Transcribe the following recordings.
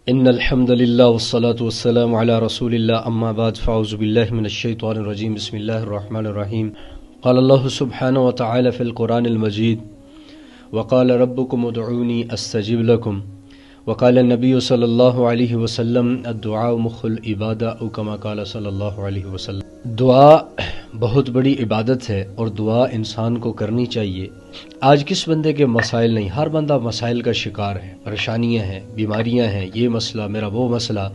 ان الحمد للہ والصلاة والسلام علی رسول اللہ اما بعد فاعوذ باللہ من الشیطان الرجیم بسم اللہ الرحمن الرحیم قال اللہ سبحانہ وتعالی فی القرآن المجید وقال ربکم ادعونی استجب لکم وقال النبی صلی اللہ علیہ وسلم الدعاء مخ العبادہ او کما قال صلی اللہ علیہ وسلم۔ دعا بہت بڑی عبادت ہے اور دعا انسان کو کرنی چاہیے۔ آج کس بندے کے مسائل نہیں، ہر بندہ مسائل کا شکار ہے، پریشانیاں ہیں، بیماریاں ہیں، یہ مسئلہ میرا وہ مسئلہ۔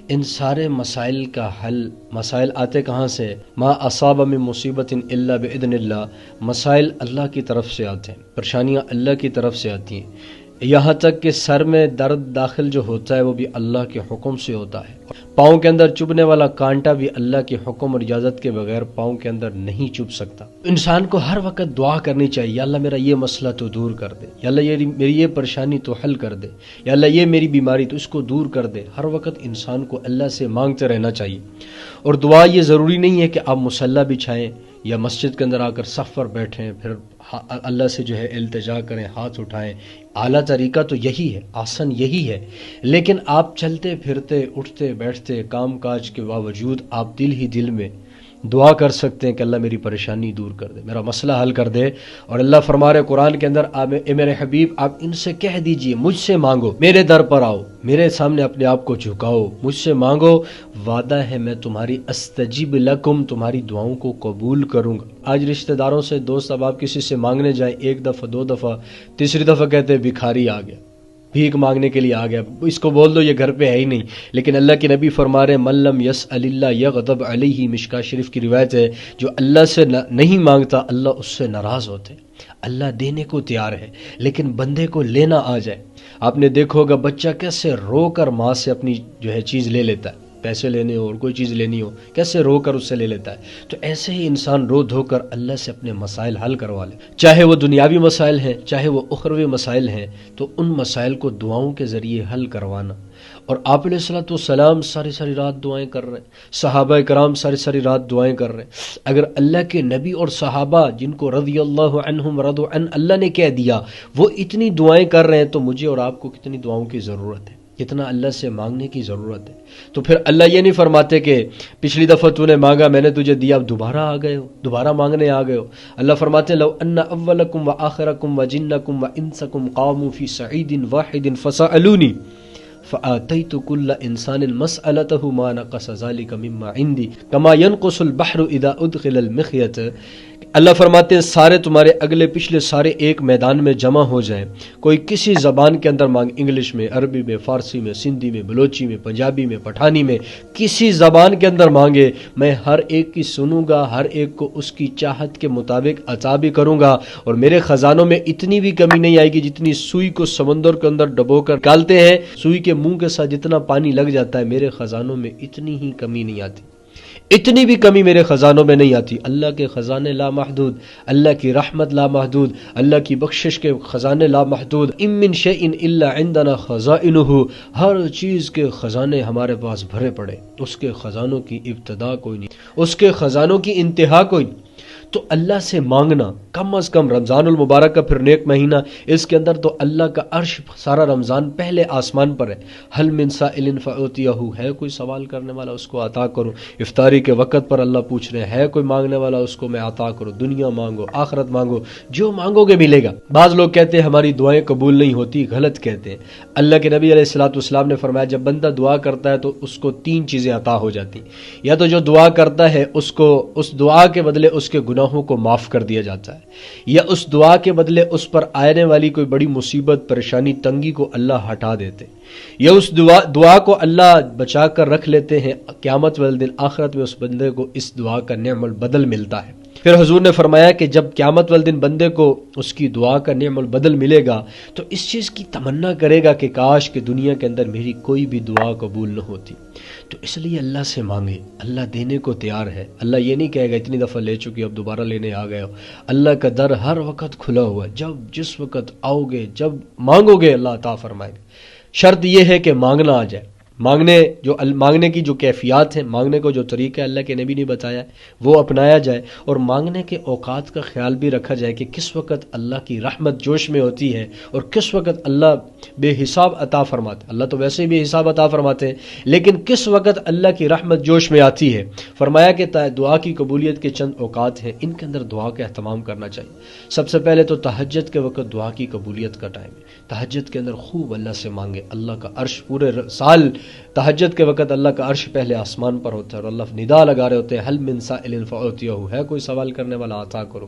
ان سارے مسائل کا حل، مسائل آتے کہاں سے؟ ما اصاب من مصیبت الا باذن اللہ، مسائل اللہ کی طرف سے آتے ہیں، پریشانیاں اللہ کی طرف سے آتی ہیں۔ یہاں تک کہ سر میں درد داخل جو ہوتا ہے وہ بھی اللہ کے حکم سے ہوتا ہے۔ پاؤں کے اندر چبھنے والا کانٹا بھی اللہ کے حکم اور اجازت کے بغیر پاؤں کے اندر نہیں چبھ سکتا۔ انسان کو ہر وقت دعا کرنی چاہیے، یا اللہ میرا یہ مسئلہ تو دور کر دے، یا اللہ میری یہ پریشانی تو حل کر دے، یا اللہ یہ میری بیماری تو اس کو دور کر دے۔ ہر وقت انسان کو اللہ سے مانگتے رہنا چاہیے۔ اور دعا یہ ضروری نہیں ہے کہ آپ مصلی بچھائیں یا مسجد کے اندر آ کر صف پر بیٹھیں پھر اللہ سے جو ہے التجا کریں، ہاتھ اٹھائیں۔ اعلیٰ طریقہ تو یہی ہے، آسن یہی ہے، لیکن آپ چلتے پھرتے اٹھتے بیٹھتے کام کاج کے باوجود آپ دل ہی دل میں دعا کر سکتے ہیں کہ اللہ میری پریشانی دور کر دے، میرا مسئلہ حل کر دے۔ اور اللہ فرما رہے قرآن کے اندر، اے میرے حبیب آپ ان سے کہہ دیجئے مجھ سے مانگو، میرے در پر آؤ، میرے سامنے اپنے آپ کو جھکاؤ، مجھ سے مانگو، وعدہ ہے میں تمہاری استجیب لکم، تمہاری دعاؤں کو قبول کروں گا۔ آج رشتہ داروں سے، دوست، اب آپ کسی سے مانگنے جائیں، ایک دفعہ دو دفعہ تیسری دفعہ کہتے ہیں بھکاری آ گیا، بھیک مانگنے کے لیے آ گیا، اس کو بول دو یہ گھر پہ ہے ہی نہیں۔ لیکن اللہ کے نبی فرما رہے من لم یسأل اللہ یغضب علیہ، مشکاہ شریف کی روایت ہے، جو اللہ سے نہیں مانگتا اللہ اس سے ناراض ہوتے۔ اللہ دینے کو تیار ہے لیکن بندے کو لینا آ جائے۔ آپ نے دیکھا ہوگا بچہ کیسے رو کر ماں سے اپنی جو ہے چیز لے لیتا ہے، پیسے لینے ہو اور کوئی چیز لینی ہو کیسے رو کر اس سے لے لیتا ہے۔ تو ایسے ہی انسان رو دھو کر اللہ سے اپنے مسائل حل کروا لے، چاہے وہ دنیاوی مسائل ہیں چاہے وہ اخروی مسائل ہیں، تو ان مسائل کو دعاؤں کے ذریعے حل کروانا۔ اور آپ علیہ الصلوۃ والسلام ساری رات دعائیں کر رہے ہیں، صحابہ کرام ساری رات دعائیں کر رہے ہیں۔ اگر اللہ کے نبی اور صحابہ جن کو رضی اللہ عنہم ورضوا عنہ اللہ نے کہہ دیا وہ اتنی دعائیں کر رہے ہیں، تو مجھے اور آپ کو کتنی دعاؤں کی ضرورت ہے، کتنا اللہ سے مانگنے کی ضرورت ہے۔ تو پھر اللہ یہ نہیں فرماتے کہ پچھلی دفعہ تو نے مانگا میں نے تجھے دیا، اب دوبارہ آ گئے ہو، دوبارہ مانگنے آ گئے ہو۔ اللہ فرماتے ہیں لو ان اولکم وآخرکم وجنکم وانسکم قاموا فی صعید واحد فسألونی فآتیت کل انسان مسألته ما نقص ذلك مما عندی کما ينقص البحر اذا ادخل المخیط۔ اللہ فرماتے ہیں سارے تمہارے اگلے پچھلے سارے ایک میدان میں جمع ہو جائیں، کوئی کسی زبان کے اندر مانگ، انگلش میں، عربی میں، فارسی میں، سندھی میں، بلوچی میں، پنجابی میں، پٹھانی میں، کسی زبان کے اندر مانگے، میں ہر ایک کی سنوں گا، ہر ایک کو اس کی چاہت کے مطابق عطا بھی کروں گا۔ اور میرے خزانوں میں اتنی بھی کمی نہیں آئے گی، جتنی سوئی کو سمندر کے اندر ڈبو کر نکالتے ہیں، سوئی کے منہ کے ساتھ جتنا پانی لگ جاتا ہے، میرے خزانوں میں اتنی ہی کمی نہیں آتی، اتنی بھی کمی میرے خزانوں میں نہیں آتی۔ اللہ کے خزانے لامحدود، اللہ کی رحمت لامحدود، اللہ کی بخشش کے خزانے لامحدود۔ ان من شیء الا عندنا خزائنہ، ہر چیز کے خزانے ہمارے پاس بھرے پڑے، اس کے خزانوں کی ابتدا کوئی نہیں، اس کے خزانوں کی انتہا کوئی نہیں۔ تو اللہ سے مانگنا، کم از کم رمضان المبارک کا پھر نیک مہینہ، اس کے اندر تو اللہ کا عرش سارا رمضان پہلے آسمان پر ہے۔ حل من سائل فأعطیہ، ہے کوئی سوال کرنے والا اس کو عطا کروں۔ افطاری کے وقت پر اللہ پوچھ رہے ہیں، ہے کوئی مانگنے والا اس کو میں عطا کروں۔ دنیا مانگو، آخرت مانگو، جو مانگو گے ملے گا۔ بعض لوگ کہتے ہیں ہماری دعائیں قبول نہیں ہوتی، غلط کہتے ہیں۔ اللہ کے نبی علیہ الصلوۃ والسلام نے فرمایا جب بندہ دعا کرتا ہے تو اس کو تین چیزیں عطا ہو جاتی ہیں، یا تو جو دعا کرتا ہے اس کو اس دعا کے بدلے اس کے گناہوں کو معاف کر دیا جاتا ہے، یا اس دعا کے بدلے اس پر آنے والی کوئی بڑی مصیبت، پریشانی، تنگی کو اللہ ہٹا دیتے، یا اس دعا کو اللہ بچا کر رکھ لیتے ہیں، قیامت والے دن آخرت میں اس بندے کو اس دعا کا نعم البدل ملتا ہے۔ پھر حضور نے فرمایا کہ جب قیامت والے دن بندے کو اس کی دعا کا نعم البدل ملے گا تو اس چیز کی تمنا کرے گا کہ کاش کہ دنیا کے اندر میری کوئی بھی دعا قبول نہ ہوتی۔ تو اس لیے اللہ سے مانگے، اللہ دینے کو تیار ہے۔ اللہ یہ نہیں کہے گا اتنی دفعہ لے چکی اب دوبارہ لینے آ گئے ہو۔ اللہ کا در ہر وقت کھلا ہوا ہے، جب جس وقت آؤ گے، جب مانگو گے اللہ عطا فرمائے گا۔ شرط یہ ہے کہ مانگنا آ جائے۔ مانگنے کی جو کیفیات ہیں، مانگنے کو جو طریقہ اللہ کے نبی نے بتایا ہے وہ اپنایا جائے، اور مانگنے کے اوقات کا خیال بھی رکھا جائے کہ کس وقت اللہ کی رحمت جوش میں ہوتی ہے اور کس وقت اللہ بے حساب عطا فرماتے ہیں۔ اللہ تو ویسے ہی بے حساب عطا فرماتے ہیں، لیکن کس وقت اللہ کی رحمت جوش میں آتی ہے۔ فرمایا کہ دعا کی قبولیت کے چند اوقات ہیں، ان کے اندر دعا کا اہتمام کرنا چاہیے۔ سب سے پہلے تو تہجد کے وقت دعا کی قبولیت کا ٹائم ہے۔ تہجد کے اندر خوب اللہ سے مانگے، اللہ کا عرش پورے سال تہجد کے وقت اللہ کا عرش پہلے آسمان پر ہوتا ہے اور اللہ ندا لگا رہے ہوتے ہیں، حل من سائل فاعطیہ، ہے کوئی سوال کرنے والا عطا کرو۔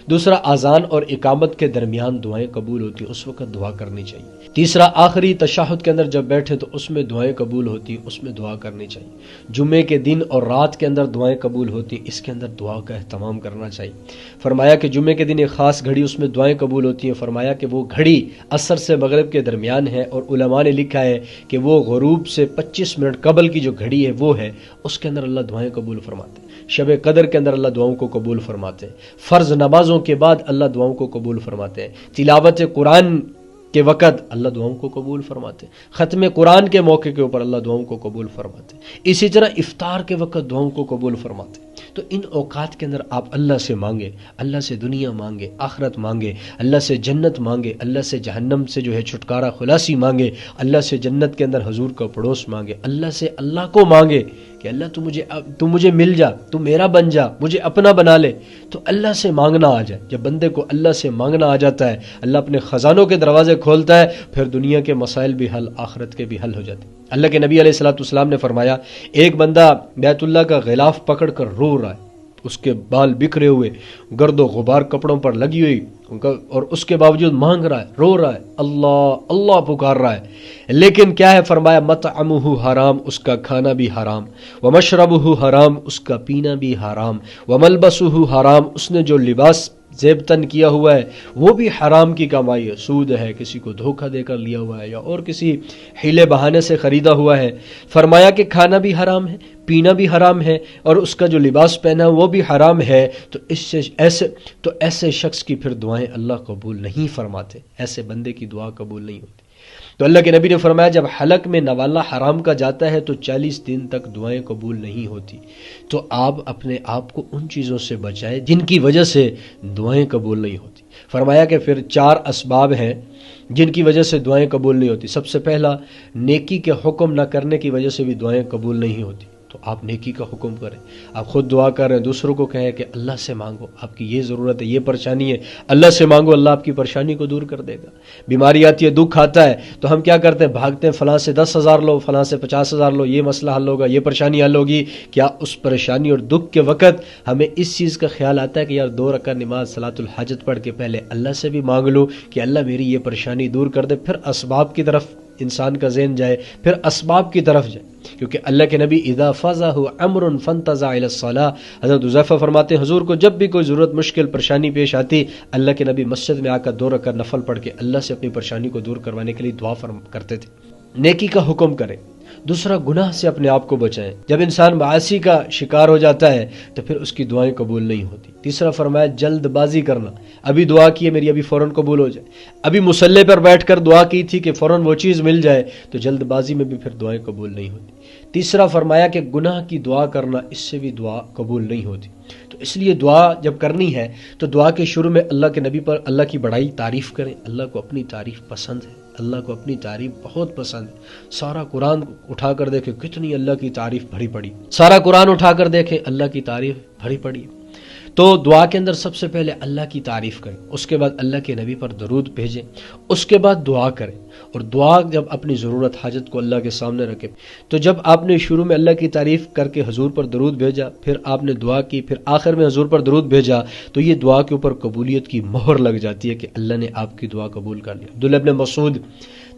دوسرا، اذان اور اقامت کے درمیان دعائیں قبول ہوتی ہیں، اس وقت دعا کرنی چاہیے۔ تیسرا، آخری تشہد کے اندر جب بیٹھے تو اس میں دعائیں قبول ہوتی ہیں، اس میں دعا کرنی چاہیے۔ جمعے کے دن اور رات کے اندر دعائیں قبول ہوتی ہیں، اس کے اندر دعا کا اہتمام کرنا چاہیے۔ فرمایا کہ جمعے کے دن ایک خاص گھڑی، اس میں دعائیں قبول ہوتی ہیں۔ فرمایا کہ وہ گھڑی عصر سے مغرب کے درمیان ہے، اور علماء نے لکھا ہے کہ وہ غروب سے 25 منٹ قبل کی جو گھڑی ہے وہ ہے، اس کے اندر اللہ دعائیں قبول فرماتے ہیں۔ شب قدر کے اندر اللہ دعاؤں کو قبول فرماتے ہیں۔ فرض نمازوں کے بعد اللہ دعاؤں کو قبول فرماتے ہیں۔ تلاوت قرآن کے وقت اللہ دعاؤں کو قبول فرماتے ہیں۔ ختم قرآن کے موقع کے اوپر اللہ دعاؤں کو قبول فرماتے ہیں۔ اسی طرح افطار کے وقت دعاؤں کو قبول فرماتے ہیں۔ تو ان اوقات کے اندر آپ اللہ سے مانگے، اللہ سے دنیا مانگے، آخرت مانگے، اللہ سے جنت مانگے، اللہ سے جہنم سے جو ہے چھٹکارا خلاصی مانگے، اللہ سے جنت کے اندر حضور کا پڑوس مانگے، اللہ سے اللہ کو مانگے کہ اللہ تو مجھے مل جا، تو میرا بن جا، مجھے اپنا بنا لے۔ تو اللہ سے مانگنا آ جائے۔ جب بندے کو اللہ سے مانگنا آ جاتا ہے، اللہ اپنے خزانوں کے دروازے کھولتا ہے، پھر دنیا کے مسائل بھی حل، آخرت کے بھی حل ہو جاتے ہیں۔ اللہ کے نبی علیہ الصلوۃ والسلام نے فرمایا، ایک بندہ بیت اللہ کا غلاف پکڑ کر رو رہا ہے، اس کے بال بکھرے ہوئے، گرد و غبار کپڑوں پر لگی ہوئی، اور اس کے باوجود مانگ رہا ہے، رو رہا ہے، اللہ اللہ پکار رہا ہے، لیکن کیا ہے؟ فرمایا مطعمہ حرام، اس کا کھانا بھی حرام، ومشربہ حرام، اس کا پینا بھی حرام، وملبسہ حرام، اس نے جو لباس زیب تن کیا ہوا ہے وہ بھی حرام کی کمائی ہے، سود ہے، کسی کو دھوکہ دے کر لیا ہوا ہے، یا اور کسی حیلے بہانے سے خریدا ہوا ہے۔ فرمایا کہ کھانا بھی حرام ہے، پینا بھی حرام ہے، اور اس کا جو لباس پہنا وہ بھی حرام ہے۔ تو ایسے شخص کی پھر دعائیں اللہ قبول نہیں فرماتے، ایسے بندے کی دعا قبول نہیں ہوتی۔ تو اللہ کے نبی نے فرمایا جب حلق میں نوالا حرام کا جاتا ہے تو 40 دن تک دعائیں قبول نہیں ہوتی۔ تو آپ اپنے آپ کو ان چیزوں سے بچائیں جن کی وجہ سے دعائیں قبول نہیں ہوتی۔ فرمایا کہ پھر 4 اسباب ہیں جن کی وجہ سے دعائیں قبول نہیں ہوتی۔ سب سے پہلا، نیکی کے حکم نہ کرنے کی وجہ سے بھی دعائیں قبول نہیں ہوتی۔ تو آپ نیکی کا حکم کریں، آپ خود دعا کر رہے ہیں، دوسروں کو کہیں کہ اللہ سے مانگو، آپ کی یہ ضرورت ہے، یہ پریشانی ہے، اللہ سے مانگو، اللہ آپ کی پریشانی کو دور کر دے گا۔ بیماری آتی ہے، دکھ آتا ہے، تو ہم کیا کرتے ہیں؟ بھاگتے ہیں، فلاں سے 10,000 لو، فلاں سے 50,000 لو، یہ مسئلہ حل ہوگا، یہ پریشانی حل ہوگی۔ کیا اس پریشانی اور دکھ کے وقت ہمیں اس چیز کا خیال آتا ہے کہ یار 2 رکعت نماز صلاۃ الحاجت پڑھ کے پہلے اللہ سے بھی مانگ لوں کہ اللہ میری یہ پریشانی دور کر دے؟ پھر اسباب کی طرف انسان کا ذہن جائے، پھر اسباب کی طرف جائے، کیونکہ اللہ کے نبی اذا فزہ امر فانتزع الی الصلاۃ، حضرت حذیفہ فرماتے ہیں حضور کو جب بھی کوئی ضرورت، مشکل، پریشانی پیش آتی، اللہ کے نبی مسجد میں آ کر 2 رکعت نفل پڑھ کے اللہ سے اپنی پریشانی کو دور کروانے کے لیے دعا کرتے تھے۔ نیکی کا حکم کریں۔ دوسرا، گناہ سے اپنے آپ کو بچائیں۔ جب انسان معاصی کا شکار ہو جاتا ہے تو پھر اس کی دعائیں قبول نہیں ہوتی۔ تیسرا فرمایا جلد بازی کرنا، ابھی دعا کی ہے میری، ابھی فوراً قبول ہو جائے، ابھی مصلی پر بیٹھ کر دعا کی تھی کہ فوراً وہ چیز مل جائے، تو جلد بازی میں بھی پھر دعائیں قبول نہیں ہوتی۔ تیسرا فرمایا کہ گناہ کی دعا کرنا، اس سے بھی دعا قبول نہیں ہوتی۔ تو اس لیے دعا جب کرنی ہے تو دعا کے شروع میں اللہ کے نبی پر اللہ کی بڑائی تعریف کریں۔ اللہ کو اپنی تعریف پسند ہے، اللہ کو اپنی تعریف بہت پسند ہے۔ سارا قرآن اٹھا کر دیکھیں کتنی اللہ کی تعریف بھری پڑی، سارا قرآن اٹھا کر دیکھیں اللہ کی تعریف بھری پڑی۔ تو دعا کے اندر سب سے پہلے اللہ کی تعریف کریں، اس کے بعد اللہ کے نبی پر درود بھیجیں، اس کے بعد دعا کریں، اور دعا جب اپنی ضرورت حاجت کو اللہ کے سامنے رکھیں۔ تو جب آپ نے شروع میں اللہ کی تعریف کر کے حضور پر درود بھیجا، پھر آپ نے دعا کی، پھر آخر میں حضور پر درود بھیجا، تو یہ دعا کے اوپر قبولیت کی مہر لگ جاتی ہے کہ اللہ نے آپ کی دعا قبول کر لی۔ عبداللہ ابن مسعود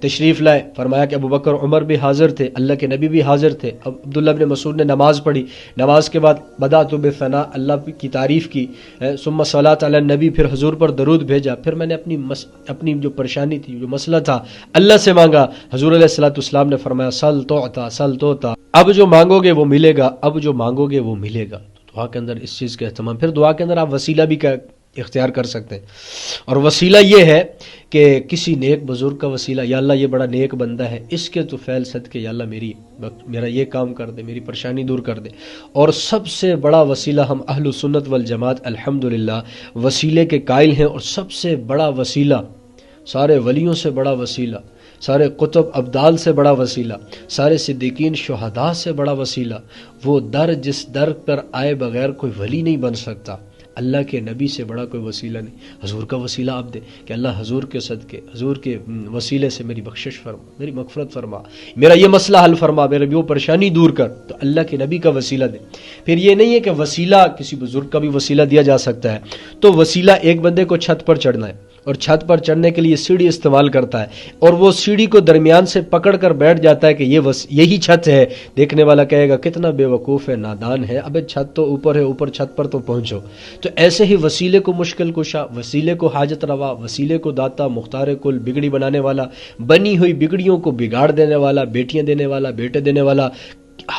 تشریف لائے، فرمایا کہ ابو بکر عمر بھی حاضر تھے، اللہ کے نبی بھی حاضر تھے۔ اب عبداللہ ابن مسعود نے نماز پڑھی، نماز کے بعد بدأت بالثناء، اللہ کی تعریف کی، ثم صلاۃ علی النبی، پھر حضور پر درود بھیجا، پھر میں نے اپنی جو پریشانی تھی، جو مسئلہ تھا، اللہ سے مانگا۔ حضور علیہ الصلوۃ والسلام نے فرمایا سل تعطیٰ، سل تعطیٰ، اب جو مانگو گے وہ ملے گا، اب جو مانگو گے وہ ملے گا۔ تو دعا کے اندر اس چیز کا اہتمام۔ پھر دعا کے اندر آپ وسیلہ بھی اختیار کر سکتے ہیں، اور وسیلہ یہ ہے کہ کسی نیک بزرگ کا وسیلہ، یا اللہ یہ بڑا نیک بندہ ہے، اس کے تو فعل صدقے یا اللہ میرا یہ کام کر دے، میری پریشانی دور کر دے۔ اور سب سے بڑا وسیلہ ہم اہل سنت والجماعت الحمدللہ وسیلے کے قائل ہیں، اور سب سے بڑا وسیلہ، سارے ولیوں سے بڑا وسیلہ، سارے قطب ابدال سے بڑا وسیلہ، سارے صدیقین شہداء سے بڑا وسیلہ، وہ در جس در پر آئے بغیر کوئی ولی نہیں بن سکتا، اللہ کے نبی سے بڑا کوئی وسیلہ نہیں۔ حضور کا وسیلہ آپ دے کہ اللہ حضور کے صدقے، حضور کے وسیلے سے میری بخشش فرما، میری مغفرت فرما، میرا یہ مسئلہ حل فرما، میرا وہ پریشانی دور کر، تو اللہ کے نبی کا وسیلہ دے۔ پھر یہ نہیں ہے کہ وسیلہ کسی بزرگ کا بھی وسیلہ دیا جا سکتا ہے، تو وسیلہ ایک بندے کو چھت پر چڑھنا ہے، اور چھت پر چڑھنے کے لیے سیڑھی استعمال کرتا ہے، اور وہ سیڑھی کو درمیان سے پکڑ کر بیٹھ جاتا ہے کہ یہی چھت ہے۔ دیکھنے والا کہے گا کتنا بے وقوف ہے، نادان ہے، ابے چھت تو اوپر ہے، اوپر چھت پر تو پہنچو۔ تو ایسے ہی وسیلے کو مشکل کشا، وسیلے کو حاجت روا، وسیلے کو داتا، مختار کل، بگڑی بنانے والا، بنی ہوئی بگڑیوں کو بگاڑ دینے والا، بیٹیاں دینے والا، بیٹے دینے والا،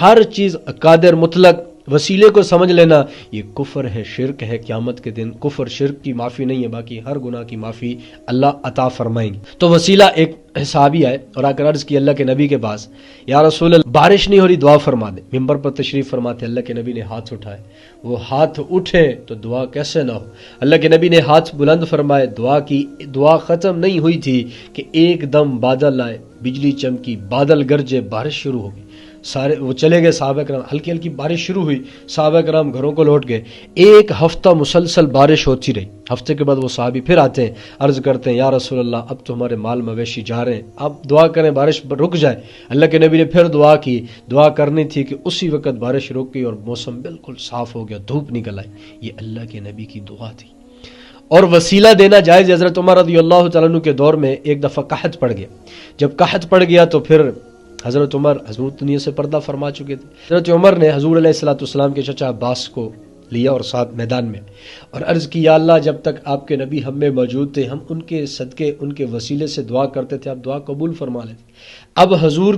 ہر چیز قادر مطلق، وسیلے کو سمجھ لینا یہ کفر ہے، شرک ہے۔ قیامت کے دن کفر شرک کی معافی نہیں ہے، باقی ہر گناہ کی معافی اللہ عطا فرمائیں گے۔ تو وسیلہ ایک صحابی آئے اور آ کر عرض کی اللہ کے نبی کے پاس، یا رسول اللہ بارش نہیں ہو رہی، دعا فرما دے۔ ممبر پر تشریف فرماتے اللہ کے نبی نے ہاتھ اٹھائے، وہ ہاتھ اٹھے تو دعا کیسے نہ ہو۔ اللہ کے نبی نے ہاتھ بلند فرمائے، دعا کی، دعا ختم نہیں ہوئی تھی کہ ایک دم بادل آئے، بجلی چمکی، بادل گرجے، بارش شروع ہو گئی۔ سارے وہ چلے گئے، صحابہ کرام، ہلکی ہلکی بارش شروع ہوئی، صحابہ کرام گھروں کو لوٹ گئے۔ ایک ہفتہ مسلسل بارش ہوتی رہی۔ ہفتے کے بعد وہ صحابی پھر آتے ہیں، عرض کرتے ہیں یا رسول اللہ اب تو ہمارے مال مویشی جا رہے ہیں، آپ دعا کریں بارش رک جائے۔ اللہ کے نبی نے پھر دعا کی، دعا کرنی تھی کہ اسی وقت بارش رک گئی اور موسم بالکل صاف ہو گیا، دھوپ نکل آئی۔ یہ اللہ کے نبی کی دعا تھی۔ اور وسیلہ دینا جائز ہے۔ حضرت عمر رضی اللہ تعالیٰ عنہ کے دور میں ایک دفعہ قحط پڑ گیا۔ جب قحط پڑ گیا تو پھر حضرت عمر حضور دنیا سے پردہ فرما چکے تھے۔ حضرت عمر نے حضور علیہ السلام کے چچا عباس کو لیا اور ساتھ میدان میں، اور عرض کی یا اللہ جب تک آپ کے نبی ہم میں موجود تھے ہم ان کے صدقے، ان کے وسیلے سے دعا کرتے تھے، آپ دعا قبول فرما لیتے۔ اب حضور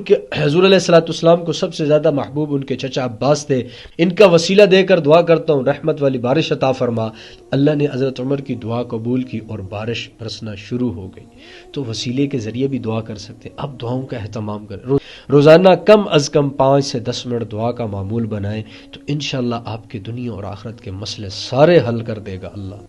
علیہ السلام کو سب سے زیادہ محبوب ان کے چچا عباس تھے، ان کا وسیلہ دے کر دعا کرتا ہوں رحمت والی بارش عطا فرما۔ اللہ نے حضرت عمر کی دعا قبول کی اور بارش برسنا شروع ہو گئی۔ تو وسیلے کے ذریعے بھی دعا کر سکتے ہیں۔ اب دعاؤں کا اہتمام کریں، روزانہ کم از کم 5 سے 10 منٹ دعا کا معمول بنائیں، تو انشاءاللہ آپ کے دنیا اور آخرت کے مسئلے سارے حل کر دے گا اللہ۔